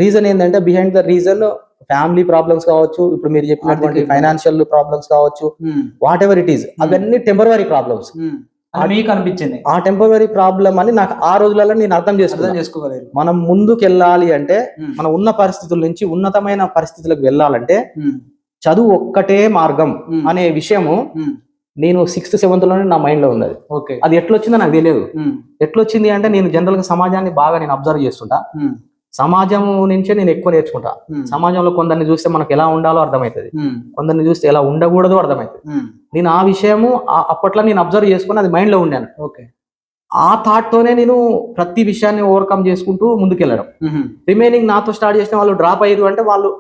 S3: రీజన్ ఏంటంటే, behind the reason family problems కావచ్చు, ఇప్పుడు మీరు చెప్పినటువంటి ఫైనాన్షియల్ ప్రాబ్లమ్స్ కావచ్చు, వాట్ ఎవర్ ఇట్ ఈస్, అవన్నీ టెంపరవరీ ప్రాబ్లమ్స్
S2: మీకు అనిపించింది.
S3: ఆ టెంపరరీ ప్రాబ్లం అని నాకు ఆ రోజులలో నేను అర్థం చేసుకోగలను. మనం ముందుకు వెళ్ళాలి అంటే, మనం ఉన్న పరిస్థితుల నుంచి ఉన్నతమైన పరిస్థితులకు వెళ్ళాలంటే చదువు ఒక్కటే మార్గం అనే విషయము నేను 6th 7th లోనే నా మైండ్ లో ఉన్నది. అది ఎట్లొచ్చిందో నాకు తెలియదు. ఎట్లొచ్చింది అంటే, నేను జనరల్ గా సమాజాన్ని బాగా నేను అబ్జర్వ్ చేస్తుంటా. సమాజం నుంచే నేను ఎక్కువ నేర్చుకుంటా. సమాజంలో కొందరిని చూస్తే మనకు ఎలా ఉండాలో అర్థమవుతుంది, కొందరిని చూస్తే ఎలా ఉండకూడదో అర్థమవుతుంది. నేను ఆ విషయము అప్పట్లో నేను అబ్జర్వ్ చేసుకుని అది మైండ్ లో ఉండాను. ఆ థాట్ తోనే నేను ప్రతి విషయాన్ని ఓవర్కమ్ చేసుకుంటూ ముందుకెళ్ళడం. రిమైనింగ్ నాతో స్టార్ట్ చేసిన వాళ్ళు డ్రాప్ అయ్యారు అంటే వాళ్ళు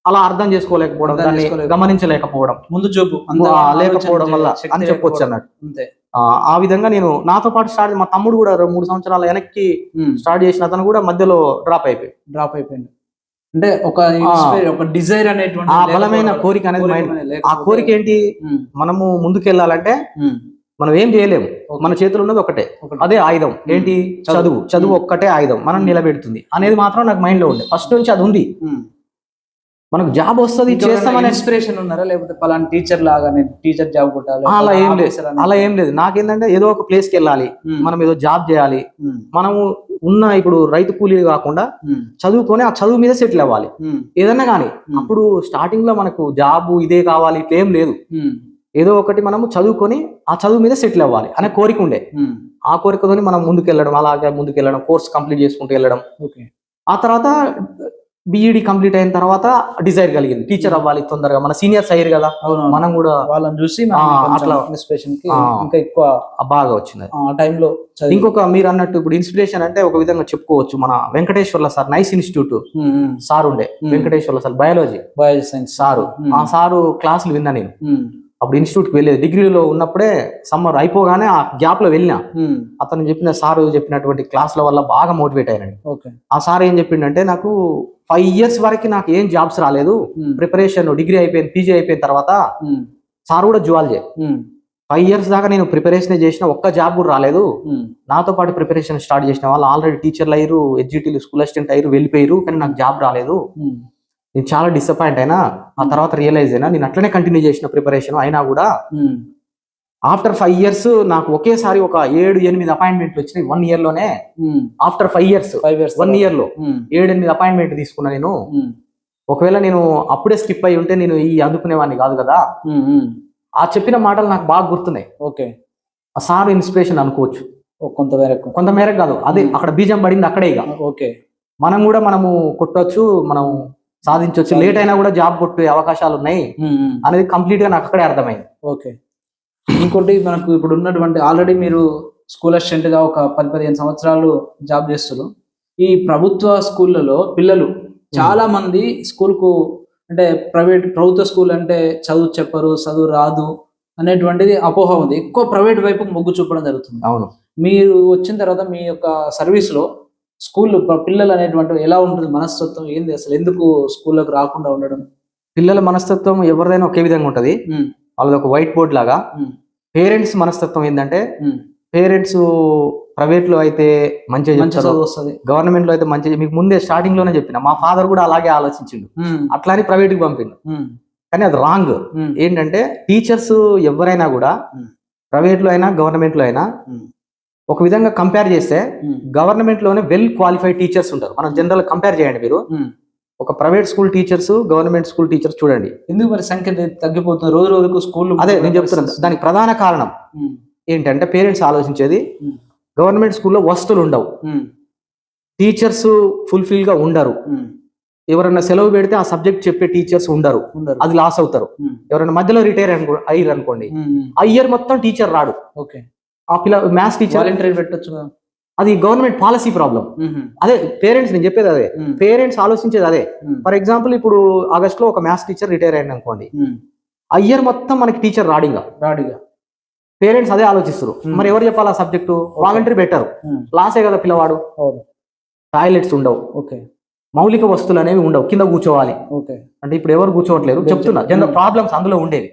S3: అలా అర్థం చేసుకోలేకపోవడం, దాన్ని గమనించలేకపోవడం,
S2: ముందు చూపు
S3: లేకపోవడం వల్ల అని చెప్పొచ్చు అన్నట్టు. ఆ విధంగా నేను నాతో పాటు స్టార్ట్, మా తమ్ముడు కూడా 3 సంవత్సరాల వెనక్కి స్టార్ట్ చేసిన అతను కూడా మధ్యలో డ్రాప్ అయిపోయింది.
S2: అంటే ఒక డిజైర్ అనేటువంటి
S3: ఆ బలమైన కోరిక అనేది మైండ్. ఆ కోరిక ఏంటి, మనము ముందుకెళ్ళాలంటే మనం ఏం చేయలేము. మన చేతిలో ఉన్నది ఒకటే, అదే ఆయుధం. ఏంటి? చదువు ఒక్కటే ఆయుధం మనం నిలబెడుతుంది అనేది మాత్రం నాకు మైండ్ లో ఉండే ఫస్ట్ నుంచి. అది ఉంది. మనకు జాబ్ వస్తుంది చేస్తామని
S2: ఇన్స్పిరేషన్ ఉన్నారా, లేకపోతే పలానా టీచర్ లాగా టీచర్ జాబ్ కొట్టాలి
S3: అలా ఏం లేదు. నాకేంటంటే ఏదో ఒక ప్లేస్ కి వెళ్ళాలి, మనం ఏదో జాబ్ చేయాలి. మనము ఉన్న ఇప్పుడు రైతు కూలీ కాకుండా చదువుకొని ఆ చదువు మీద సెటిల్ అవ్వాలి ఏదన్నా కానీ. అప్పుడు స్టార్టింగ్ లో మనకు జాబ్ ఇదే కావాలి ఇట్లా ఏం లేదు. ఏదో ఒకటి మనము చదువుకొని ఆ చదువు మీద సెటిల్ అవ్వాలి అనే కోరిక ఉండే. ఆ కోరికతోని మనం ముందుకెళ్ళడం, అలాగే ముందుకెళ్ళడం, కోర్స్ కంప్లీట్ చేసుకుంటూ వెళ్ళడం. ఆ తర్వాత బిఈడి కంప్లీట్ అయిన తర్వాత డిజైర్ కలిగింది, టీచర్ అవ్వాలి తొందరగా. మన సీనియర్స్ అయ్యారు కదా, మనం కూడా
S2: వాళ్ళని చూసి అట్లా ఇన్స్పిరేషన్ ఇంకా ఎక్కువ
S3: బాగా వచ్చింది
S2: ఆ టైంలో.
S3: ఇంకొక మీరు అన్నట్టు ఇప్పుడు ఇన్స్పిరేషన్ అంటే ఒక విధంగా చెప్పుకోవచ్చు, మన వెంకటేశ్వర్ల సార్, నైస్ ఇన్స్టిట్యూట్ సార్ ఉండే, వెంకటేశ్వర్ల సార్, బయాలజీ
S2: సైన్స్
S3: సారు. ఆ సారు క్లాసులు విన్నా నేను. అప్పుడు ఇన్స్టిట్యూట్కి వెళ్ళేది, డిగ్రీలో ఉన్నప్పుడే. సమ్మర్ అయిపోగానే ఆ గ్యాప్ లో వెళ్ళినా. అతను చెప్పిన సారు చెప్పినటువంటి క్లాసుల వల్ల బాగా మోటివేట్ అయ్యానండి. ఆ సార్ ఏం చెప్పిండంటే, నాకు 5 years వరకు నాకు ఏం జాబ్స్ రాలేదు, ప్రిపరేషన్ డిగ్రీ అయిపోయింది, పీజీ అయిపోయిన తర్వాత. సార్ కూడా జువాలజీ. 5 years దాకా నేను ప్రిపరేషన్ చేసిన, ఒక్క జాబ్ కూడా రాలేదు. నాతో పాటు ప్రిపరేషన్ స్టార్ట్ చేసిన వాళ్ళు ఆల్రెడీ టీచర్లు అయ్యారు, ఎడ్జిటీలు స్కూల్ అసిస్టెంట్ అయ్యారు, వెళ్ళిపోయారు, కానీ నాకు జాబ్ రాలేదు. నేను చాలా డిసప్పాయింట్ అయినా. ఆ తర్వాత రియలైజ్ అయినా, నేను అట్లనే కంటిన్యూ చేసిన ప్రిపరేషన్ అయినా కూడా. ఆఫ్టర్ 5 years నాకు ఒకేసారి ఒక 7-8 అపాయింట్మెంట్లు వచ్చినాయి 1 year లోనే. ఆఫ్టర్ 5 years 1 year లో 7-8 అపాయింట్మెంట్ తీసుకున్నా నేను. ఒకవేళ నేను అప్పుడే స్కిప్ అయి ఉంటే నేను ఈ అందుకునేవాడిని కాదు కదా. ఆ చెప్పిన మాటలు నాకు బాగా గుర్తున్నాయి. ఆ సార్ ఇన్స్పిరేషన్ అనుకోవచ్చు కొంతమేరకు కాదు, అదే అక్కడ బీజం పడింది అక్కడే. ఇక మనం కూడా మనము కొట్టొచ్చు, మనం సాధించవచ్చు, లేట్ అయినా కూడా జాబ్ కొట్టే అవకాశాలు ఉన్నాయి అనేది కంప్లీట్ గా నాకు అక్కడే అర్థమైంది.
S2: ఇంకోటి, మనకు ఇప్పుడు ఉన్నటువంటి ఆల్రెడీ మీరు స్కూల్ అసిస్టెంట్ గా ఒక 10-15 సంవత్సరాలు జాబ్ చేస్తారు. ఈ ప్రభుత్వ స్కూళ్ళలో పిల్లలు చాలా మంది స్కూల్ కు, అంటే ప్రభుత్వ స్కూల్ అంటే చదువు చెప్పరు, చదువు రాదు అనేటువంటిది అపోహ ఉంది. ఎక్కువ ప్రైవేట్ వైపు మొగ్గు చూపడం జరుగుతుంది.
S3: అవును.
S2: మీరు వచ్చిన తర్వాత మీ యొక్క సర్వీస్ లో స్కూల్ పిల్లలు అనేటువంటి ఎలా ఉంటుంది, మనస్తత్వం ఏంది, అసలు ఎందుకు స్కూల్లోకి రాకుండా ఉండడం?
S3: పిల్లల మనస్తత్వం ఎవరిదైనా ఒకే విధంగా ఉంటది. వాళ్ళది ఒక వైట్ బోర్డ్ లాగా. పేరెంట్స్ మనస్తత్వం ఏంటంటే, పేరెంట్స్ ప్రైవేట్ లో అయితే మంచిగా వస్తుంది, గవర్నమెంట్ లో అయితే మంచిగా. మీకు ముందే స్టార్టింగ్ లోనే చెప్పిన, మా ఫాదర్ కూడా అలాగే ఆలోచించిండు, అట్లా అని ప్రైవేట్ కి పంపిండు. కానీ అది రాంగ్. ఏంటంటే టీచర్స్ ఎవరైనా కూడా ప్రైవేట్ లో అయినా గవర్నమెంట్ లో అయినా ఒక విధంగా కంపేర్ చేస్తే గవర్నమెంట్ లోనే వెల్ క్వాలిఫైడ్ టీచర్స్ ఉంటారు. మనం జనరల్ కంపేర్ చేయండి మీరు, ఒక private school teachers, government school teachers చూడండి,
S2: ఎందుకు మరి సంఖ్య తగ్గిపోతుంది రోజు రోజుకు స్కూల్?
S3: అదే నేను చెప్తున్నాను. దానికి ప్రధాన కారణం ఏంటంటే, పేరెంట్స్ ఆలోచించేది, గవర్నమెంట్ స్కూల్లో వసతులు ఉండవు, టీచర్స్ ఫుల్ఫిల్ గా ఉండరు, ఎవరైనా సెలవు పెడితే ఆ సబ్జెక్ట్ చెప్పే టీచర్స్ ఉండరు, అది లాస్ అవుతారు. ఎవరైనా మధ్యలో రిటైర్ అయ్యారు అనుకోండి, ఆ ఇయర్ మొత్తం టీచర్ రాడు. ఆ పిల్ల మ్యాథ్స్ టీచర్
S2: పెట్టచ్చు,
S3: అది గవర్నమెంట్ పాలసీ ప్రాబ్లం. అదే పేరెంట్స్, నేను చెప్పేది అదే, పేరెంట్స్ ఆలోచించేది అదే. ఫర్ ఎగ్జాంపుల్, ఇప్పుడు ఆగస్ట్ లో ఒక మ్యాథ్స్ టీచర్ రిటైర్ అయ్యింది అనుకోండి, ఆ ఇయర్ మొత్తం మనకి టీచర్ రాడిగా. పేరెంట్స్ అదే ఆలోచిస్తారు. మరి ఎవరు చెప్పాలి ఆ సబ్జెక్టు? వాలంటరీ బెటర్, లాసే కదా పిల్లవాడు. టాయిలెట్స్ ఉండవు, మౌలిక వస్తువులు అనేవి ఉండవు, కింద కూర్చోవాలి. అంటే ఇప్పుడు ఎవరు కూర్చోవట్లేరు, చెప్తున్నా. జనరల్ ప్రాబ్లమ్స్ అందులో ఉండేవి.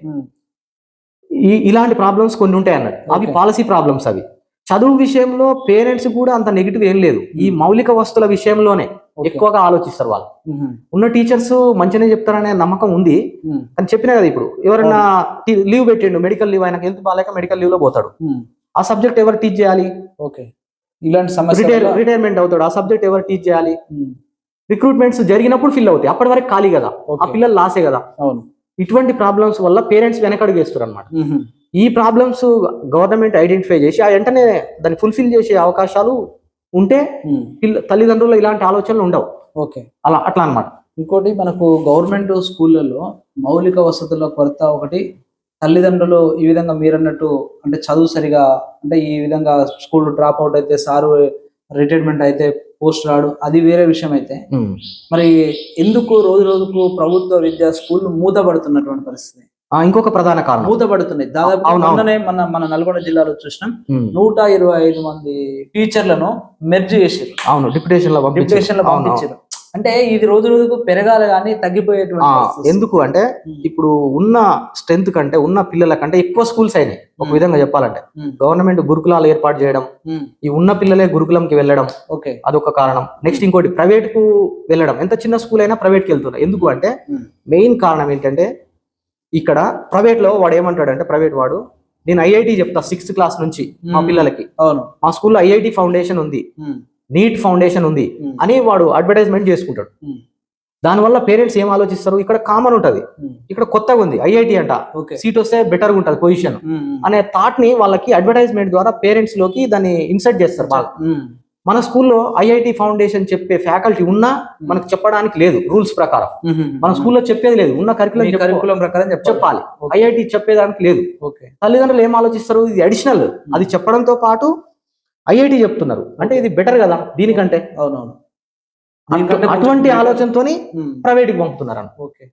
S3: ఇలాంటి ప్రాబ్లమ్స్ కొన్ని ఉంటాయి అన్నట్టు, అవి పాలసీ ప్రాబ్లమ్స్. అవి చదువు విషయంలో పేరెంట్స్ కూడా అంత నెగిటివ్ ఏం లేదు, ఈ మౌలిక వస్తువుల విషయంలోనే ఎక్కువగా ఆలోచిస్తారు. వాళ్ళు ఉన్న టీచర్స్ మంచిగానే చెప్తారనే నమ్మకం ఉంది. అని చెప్పినా కదా, ఇప్పుడు ఎవరైనా లీవ్ పెట్టిండు, మెడికల్ లీవ్, ఆయనకు హెల్త్ బాగాలేక మెడికల్ లీవ్ లో పోతాడు, ఆ సబ్జెక్ట్ ఎవరు టీచ్ చేయాలి?
S2: ఇలాంటి సమస్య
S3: రిటైర్మెంట్ అవుతాడు, ఆ సబ్జెక్ట్ ఎవరు టీచ్ చేయాలి? రిక్రూట్మెంట్స్ జరిగినప్పుడు ఫిల్ అవుతాయి, అప్పటి వరకు ఖాళీ కదా, ఆ పిల్లలు లాసే కదా. ఇటువంటి ప్రాబ్లమ్స్ వల్ల పేరెంట్స్ వెనకడుగు వేస్తారు అనమాట. ఈ ప్రాబ్లమ్స్ గవర్నమెంట్ ఐడెంటిఫై చేసి ఆ వెంటనే దాన్ని ఫుల్ఫిల్ చేసే అవకాశాలు ఉంటే తల్లిదండ్రులు ఇలాంటి ఆలోచనలు ఉండవు. అట్లా అనమాట.
S2: ఇంకోటి, మనకు గవర్నమెంట్ స్కూళ్ళలో మౌలిక వసతుల కొరత ఒకటి, తల్లిదండ్రులు ఈ విధంగా మీరన్నట్టు, అంటే చదువు సరిగా, అంటే ఈ విధంగా స్కూల్ డ్రాప్ అవుట్ అయితే, సారు రిటైర్మెంట్ అయితే పోస్ట్ రాడు, అది వేరే విషయం. అయితే మరి ఎందుకు రోజు రోజుకు ప్రభుత్వ విద్యా స్కూల్ మూతపడుతున్నటువంటి పరిస్థితి?
S3: ఇంకొక ప్రధాన కారణం,
S2: మూతపడుతున్నాయి. దాదాపు మన నల్గొండ జిల్లాలో చూసినాం, 125 మంది టీచర్లను మెర్జ్ చేశారు.
S3: డిప్యుటేషన్ లో పంపించారు.
S2: అంటే ఇది రోజు రోజుకు పెరగాలి కానీ తగ్గిపోయేటువంటి పరిస్థితి.
S3: ఎందుకు అంటే ఇప్పుడు ఉన్న స్ట్రెంత్ కంటే ఉన్న పిల్లల కంటే ఎక్కువ స్కూల్స్ అయినాయి ఒక విధంగా చెప్పాలంటే. గవర్నమెంట్ గురుకులాలు ఏర్పాటు చేయడం, ఈ ఉన్న పిల్లలే గురుకులంకి వెళ్ళడం,
S2: ఓకే,
S3: అదొక కారణం. నెక్స్ట్ ఇంకోటి ప్రైవేట్ కు వెళ్ళడం. ఎంత చిన్న స్కూల్ అయినా ప్రైవేట్ కి వెళ్తున్నారు. ఎందుకు అంటే మెయిన్ కారణం ఏంటంటే ఇక్కడ ప్రైవేట్ లో వాడు ఏమంటాడంటే, ప్రైవేట్ వాడు నేను ఐఐటి చెప్తా 6th క్లాస్ నుంచి మా పిల్లలకి,
S2: అవును,
S3: మా స్కూల్లో ఐఐటి ఫౌండేషన్ ఉంది, నీట్ ఫౌండేషన్ ఉంది అని వాడు అడ్వర్టైజ్మెంట్ చేసుకుంటాడు. దానివల్ల పేరెంట్స్ ఏం ఆలోచిస్తారు, ఇక్కడ కామన్ ఉంటది, ఇక్కడ కొత్తగా ఉంది ఐఐటి అంట, సీట్ వస్తే బెటర్ గా ఉంటది పొజిషన్ అనే థాట్ ని వాళ్ళకి అడ్వర్టైజ్మెంట్ ద్వారా పేరెంట్స్ లోకి దాన్ని ఇన్సర్ట్ చేస్తారు బాగా. మన స్కూల్లో ఐఐటి ఫౌండేషన్ చెప్పే ఫ్యాకల్టీ ఉన్నా మనకు చెప్పడానికి లేదు, రూల్స్ ప్రకారం మన స్కూల్లో చెప్పేది లేదు, ఉన్న కరికులం ప్రకారం చెప్పాలి, ఐఐటి చెప్పేదానికి లేదు. తల్లిదండ్రులు ఏం ఆలోచిస్తారు, ఇది అడిషనల్, అది చెప్పడంతో పాటు ఐఐటి చెప్తున్నారు అంటే ఇది బెటర్ కదా దీనికంటే.
S2: అవునవును,
S3: అటువంటి ఆలోచనతోని ప్రైవేట్ కి పంపుతున్నారు.
S2: ఓకే,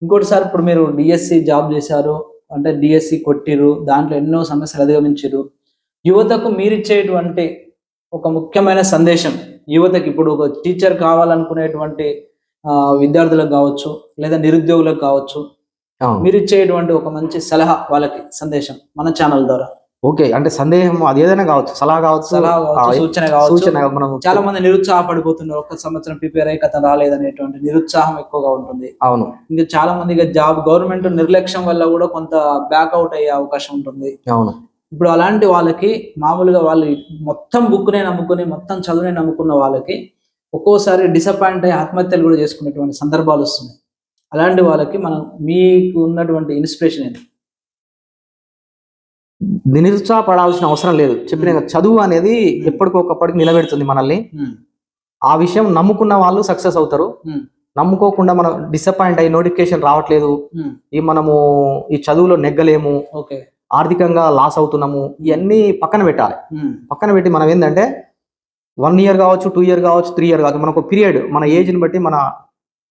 S2: ఇంకోటి సార్, ఇప్పుడు మీరు డిఎస్సి జాబ్ చేశారు అంటే డిఎస్సి కొట్టిరు, దాంట్లో ఎన్నో సమస్యలు అధిగమించారు. యువతకు మీరిచ్చేటువంటి ఒక ముఖ్యమైన సందేశం యువతకి, ఇప్పుడు ఒక టీచర్ కావాలనుకునేటువంటి విద్యార్థులకు కావచ్చు లేదా నిరుద్యోగులకు కావచ్చు, మీరు ఇచ్చేటువంటి ఒక మంచి సలహా వాళ్ళకి సందేశం మన ఛానల్ ద్వారా.
S3: ఓకే, అంటే సందేహం అది ఏదైనా కావచ్చు, సలహా కావచ్చు,
S2: సూచన కావచ్చు. చాలా మంది నిరుత్సాహపడిపోతున్నారు, ఒక్క సంవత్సరం ప్రిపేర్ అయ్యి కథ రాలేదనేటువంటి నిరుత్సాహం ఎక్కువగా ఉంటుంది.
S3: అవును,
S2: ఇంకా చాలా మంది జాబ్ గవర్నమెంట్ నిర్లక్ష్యం వల్ల కూడా కొంత బ్యాక్అవుట్ అయ్యే అవకాశం ఉంటుంది.
S3: అవును,
S2: ఇప్పుడు అలాంటి వాళ్ళకి మామూలుగా వాళ్ళు మొత్తం బుక్నే నమ్ముకుని మొత్తం చదువునే నమ్ముకున్న వాళ్ళకి ఒక్కోసారి డిసప్పాయింట్ అయ్యి ఆత్మహత్యలు కూడా చేసుకునేటువంటి సందర్భాలు వస్తున్నాయి. అలాంటి వాళ్ళకి మనం మీకు ఉన్నటువంటి ఇన్స్పిరేషన్ ఏంటి?
S3: నిరుత్సాహపడాల్సిన అవసరం లేదు. చెప్పిన చదువు అనేది ఎప్పటికొకప్పటికి నిలబెడుతుంది మనల్ని. ఆ విషయం నమ్ముకున్న వాళ్ళు సక్సెస్ అవుతారు. నమ్ముకోకుండా మనం డిసప్పాయింట్ అయ్యి నోటిఫికేషన్ రావట్లేదు, మనము ఈ చదువులో నెగ్గలేము, ఆర్థికంగా లాస్ అవుతున్నాము, ఇవన్నీ పక్కన పెట్టాలి. పక్కన పెట్టి మనం ఏంటంటే 1 year కావచ్చు, 2 year కావచ్చు, 3 year కావచ్చు, మనకు పీరియడ్ మన ఏజ్ని బట్టి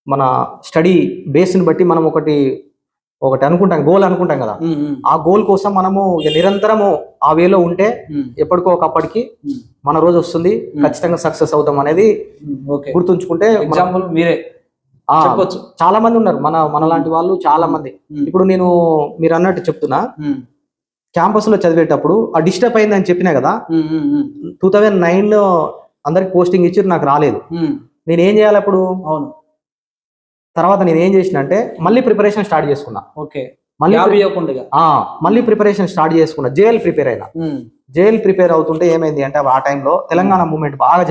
S3: మన స్టడీ బేస్ని బట్టి మనం ఒకటి అనుకుంటాం, గోల్ అనుకుంటాం కదా. ఆ గోల్ కోసం మనము నిరంతరము ఆ వేలో ఉంటే ఎప్పటికో ఒకప్పటికి మన రోజు వస్తుంది, ఖచ్చితంగా సక్సెస్ అవుతాం అనేది గుర్తుంచుకుంటే.
S2: ఎగ్జాంపుల్ మీరే చెప్పొచ్చు,
S3: చాలా మంది ఉన్నారు మన లాంటి వాళ్ళు చాలా మంది. ఇప్పుడు మీరు అన్నట్టు చెప్తున్నా, క్యాంపస్ లో చదివేటప్పుడు ఆ డిస్టర్బ్ అయిందని చెప్పినా కదా, 2009 అందరికి పోస్టింగ్ ఇచ్చి నాకు రాలేదు. నేను ఏం చేయాలి అప్పుడు?
S2: అవును,
S3: తర్వాత నేను ఏం చేసిన అంటే మళ్ళీ ప్రిపరేషన్ స్టార్ట్ చేసుకున్నా.
S2: ఓకే, మళ్ళీ
S3: ప్రిపరేషన్ స్టార్ట్ చేసుకున్నా. జేఎల్ ప్రిపేర్ అయినా. జేఎల్ ప్రిపేర్ అవుతుంటే ఏమైంది అంటే, ఆ టైంలో తెలంగాణ మూవ్మెంట్ బాగా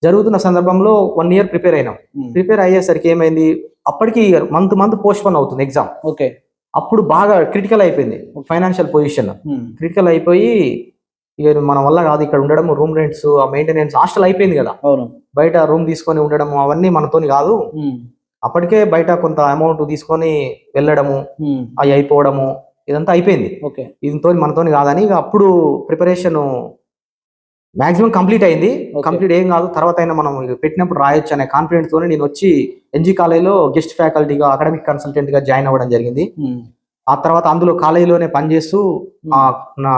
S3: జరుగుతున్న సందర్భంలో 1 year ప్రిపేర్ అయినాం. ప్రిపేర్ అయ్యేసరికి ఏమైంది, అప్పటికి మంత్ పోస్ట్ పోన్ అవుతుంది ఎగ్జామ్.
S2: ఓకే,
S3: అప్పుడు బాగా క్రిటికల్ అయిపోయింది ఫైనాన్షియల్ పొజిషన్. క్రిటికల్ అయిపోయి ఇక మన వల్ల కాదు ఇక్కడ ఉండడం, రూమ్ రెంట్స్, ఆ మెయింటెనెన్స్, హాస్టల్ అయిపోయింది కదా, బయట రూమ్ తీసుకొని ఉండడం అవన్నీ మనతోని కాదు. అప్పటికే బయట కొంత అమౌంట్ తీసుకొని వెళ్ళడము, అవి అయిపోవడము, ఇదంతా అయిపోయింది. దీంతో మనతోని కాదని ఇక అప్పుడు ప్రిపరేషన్ మాక్సిమం కంప్లీట్ అయింది. కంప్లీట్ ఏం కాదు, తర్వాత అయినా మనం పెట్టినప్పుడు రాయొచ్చు అనే కాన్ఫిడెన్స్ తోనే నేను వచ్చి ఎన్జీ కాలేజీలో గెస్ట్ ఫ్యాకల్టీగా, అకాడమిక్ కన్సల్టెంట్ గా జాయిన్ అవ్వడం జరిగింది. ఆ తర్వాత అందులో కాలేజీలోనే పనిచేస్తూ నా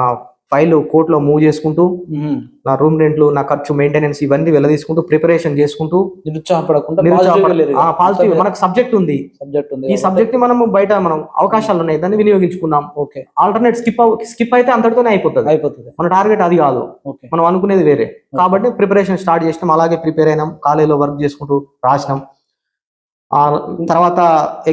S3: ఫైల్ కోర్టులో మూవ్ చేసుకుంటూ, నా రూమ్ రెంట్లు, నా ఖర్చు, మెయింటెనెన్స్ ఇవన్నీ వెళ్ళదీసుకుంటూ ప్రిపరేషన్ చేసుకుంటూ, పాజిటివ్ మనకు సబ్జెక్ట్ ఉంది, ఈ సబ్జెక్ట్ ని మనం బయట అవకాశాలు ఉన్నాయి, దాన్ని వినియోగించుకుందాం. ఆల్టర్నేట్ స్కిప్ అయితే అంతటితోనే అయిపోతుంది. మన టార్గెట్ అది కాదు, మనం అనుకునేది వేరే. కాబట్టి ప్రిపరేషన్ స్టార్ట్ చేసినాం, అలాగే ప్రిపేర్ అయినాం, కాలేజీలో వర్క్ చేసుకుంటూ రాసినాం. తర్వాత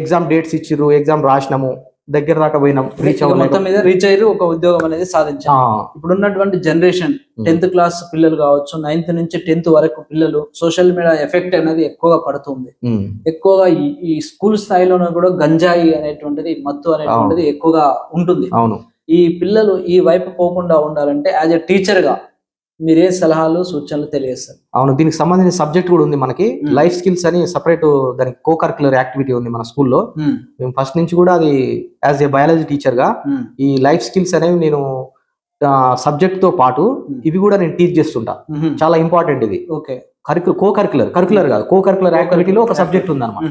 S3: ఎగ్జామ్ డేట్స్ ఇచ్చిర్రు, ఎగ్జామ్ రాసినాము, దగ్గర దాకా పోయినాం,
S2: రీచ్ అయ్యారు, ఒక ఉద్యోగం అనేది సాధించాం. ఇప్పుడున్నటువంటి జనరేషన్ 10th క్లాస్ పిల్లలు కావచ్చు, 9th నుంచి 10th వరకు పిల్లలు సోషల్ మీడియా ఎఫెక్ట్ అనేది ఎక్కువగా పడుతుంది. ఎక్కువగా ఈ స్కూల్ స్థాయిలోనే కూడా గంజాయి అనేటువంటిది, మత్తు అనేటువంటిది ఎక్కువగా ఉంటుంది. ఈ పిల్లలు ఈ వైపు పోకుండా ఉండాలంటే యాజ్ ఎ టీచర్ గా మీరే సలహాలు సూచనలు తెలియజేస్తారు?
S3: అవును, దీనికి సంబంధించిన సబ్జెక్ట్ కూడా ఉంది మనకి, లైఫ్ స్కిల్స్ అని సపరేట్ దానికి కో కరిక్యులర్ యాక్టివిటీ ఉంది మన స్కూల్లో. మేము ఫస్ట్ నుంచి కూడా అది యాజ్ ఏ బయాలజీ టీచర్ గా ఈ లైఫ్ స్కిల్స్ అనేవి నేను సబ్జెక్ట్ తో పాటు ఇవి కూడా నేను టీచ్ చేస్తుంటా. చాలా ఇంపార్టెంట్ ఇది. కరిక్యులర్ కాదు, కో కరిక్యులర్ యాక్టివిటీలో ఒక సబ్జెక్ట్ ఉంది అనమాట,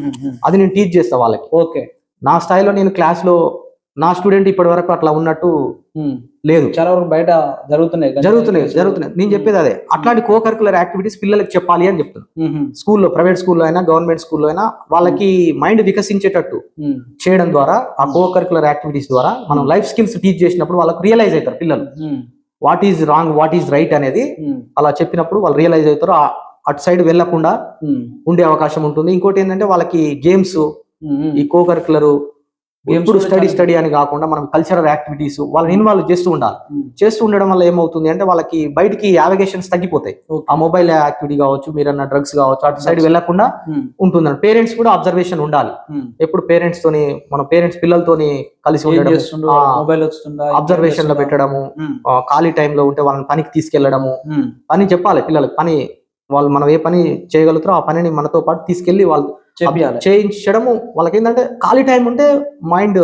S3: అది నేను టీచ్ చేస్తా వాళ్ళకి.
S2: ఓకే,
S3: నా స్థాయిలో నేను క్లాస్ లో నా స్టూడెంట్ ఇప్పటి వరకు అట్లా ఉన్నట్టు లేదు.
S2: చాలా వరకు బయట
S3: జరుగుతున్నాయి. నేను చెప్పేది అదే, అట్లాంటి కో కరికులర్ యాక్టివిటీస్ పిల్లలకి చెప్పాలి అని చెప్తున్నాను. స్కూల్లో, ప్రైవేట్ స్కూల్లో అయినా గవర్నమెంట్ స్కూల్లో అయినా వాళ్ళకి మైండ్ వికసించేటట్టు చేయడం ద్వారా, ఆ కో కరికులర్ యాక్టివిటీస్ ద్వారా మనం లైఫ్ స్కిల్స్ టీచ్ చేసినప్పుడు వాళ్ళకి రియలైజ్ అవుతారు పిల్లలు. What is wrong, what is right అనేది అలా చెప్పినప్పుడు వాళ్ళు రియలైజ్ అవుతారు. అటు సైడ్ వెళ్లకుండా ఉండే అవకాశం ఉంటుంది. ఇంకోటి ఏంటంటే వాళ్ళకి గేమ్స్, ఈ కో కరికులర్ ఎప్పుడు స్టడీ అని కాకుండా మనం కల్చరల్ యాక్టివిటీస్ వాళ్ళని ఇన్వాల్వ్ చేస్తూ ఉండాలి. చేస్తూ ఉండడం వల్ల ఏమవుతుంది అంటే వాళ్ళకి బయటికి యావిగేషన్స్ తగ్గిపోతాయి. ఆ మొబైల్ యాక్టివిటీ కావచ్చు, మీరన్న డ్రగ్స్ కావచ్చు, అటు సైడ్ వెళ్లకుండా ఉంటుందండి. పేరెంట్స్ కూడా అబ్జర్వేషన్ ఉండాలి. ఎప్పుడు పేరెంట్స్ తోని, మన పేరెంట్స్ పిల్లలతోని కలిసి ఉండడం, అబ్జర్వేషన్ లో పెట్టడము, ఖాళీ టైంలో ఉంటే వాళ్ళని పనికి తీసుకెళ్లడము. పని చెప్పాలి పిల్లలకి, పని వాళ్ళు మనం ఏ పని చేయగలుగుతారో ఆ పనిని మనతో పాటు తీసుకెళ్లి వాళ్ళు చేయించడము. వాళ్ళకి ఏంటంటే ఖాళీ టైం ఉంటే మైండ్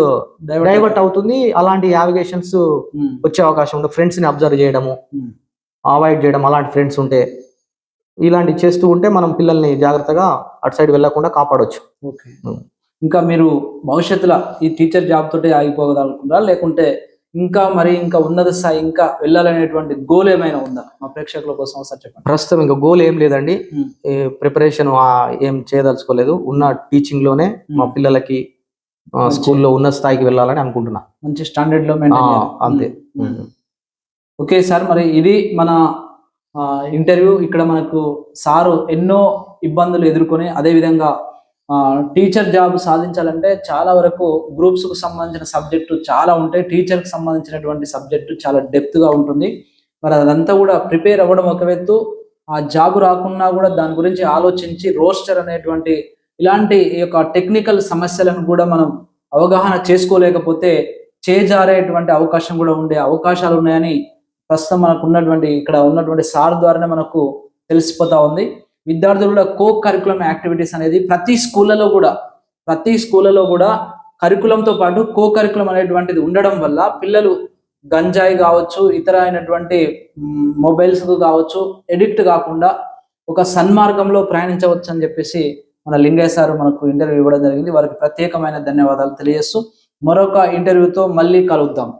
S3: డైవర్ట్ అవుతుంది, అలాంటి యావిగేషన్స్ వచ్చే అవకాశం ఉంటుంది. ఫ్రెండ్స్ ని అబ్జర్వ్ చేయడము, అవాయిడ్ చేయడం, అలాంటి ఫ్రెండ్స్ ఉంటే ఇలాంటివి చేస్తూ ఉంటే మనం పిల్లల్ని జాగ్రత్తగా అటు సైడ్ వెళ్లకుండా కాపాడొచ్చు.
S2: ఇంకా మీరు భవిష్యత్తులో ఈ టీచర్ జాబ్ తోటి ఆగిపోగలనుకుంటారా, లేకుంటే ఇంకా ఉన్నత స్థాయి ఇంకా వెళ్ళాలనేటువంటి గోల్ ఏమైనా ఉందా? మా ప్రేక్షకుల కోసం ఒకసారి చెప్పండి.
S3: ప్రస్తుతం ఇంకా గోల్ ఏం లేదండి, ప్రిపరేషన్ ఏం చేయదలుచుకోలేదు. ఉన్న టీచింగ్ లోనే మా పిల్లలకి స్కూల్లో ఉన్నత స్థాయికి వెళ్ళాలని అనుకుంటున్నా.
S2: మంచి స్టాండర్డ్ లో
S3: అంతే.
S2: ఓకే సార్, మరి ఇది మన ఇంటర్వ్యూ. ఇక్కడ మనకు సారు ఎన్నో ఇబ్బందులు ఎదుర్కొని, అదే విధంగా టీచర్ జాబ్ సాధించాలంటే చాలా వరకు గ్రూప్స్ కు సంబంధించిన సబ్జెక్టు చాలా ఉంటాయి. టీచర్ కి సంబంధించినటువంటి సబ్జెక్టు చాలా డెప్త్ గా ఉంటుంది. మరి అదంతా కూడా ప్రిపేర్ అవ్వడం ఒక ఎత్తు, ఆ జాబ్ రాకున్నా కూడా దాని గురించి ఆలోచించి రోస్టర్ అనేటువంటి ఇలాంటి ఈ యొక్క టెక్నికల్ సమస్యలను కూడా మనం అవగాహన చేసుకోలేకపోతే చేజారేటువంటి అవకాశం కూడా ఉండే అవకాశాలు ఉన్నాయని ప్రస్తుతం మనకు ఉన్నటువంటి ఇక్కడ ఉన్నటువంటి సార్ ద్వారానే మనకు తెలిసిపోతా ఉంది. విద్యార్థులు కూడా కో కరికులం యాక్టివిటీస్ అనేది ప్రతి స్కూళ్ళలో కూడా కరికులంతో పాటు కో కరికులం అనేటువంటిది ఉండడం వల్ల పిల్లలు గంజాయి కావచ్చు, ఇతర అయినటువంటి మొబైల్స్ కావచ్చు ఎడిక్ట్ కాకుండా ఒక సన్మార్గంలో ప్రయాణించవచ్చు అని చెప్పేసి మన లింగయ్య సార్ మనకు ఇంటర్వ్యూ ఇవ్వడం జరిగింది. వారికి ప్రత్యేకమైన ధన్యవాదాలు తెలియజేస్తూ మరొక ఇంటర్వ్యూతో మళ్ళీ కలుద్దాం.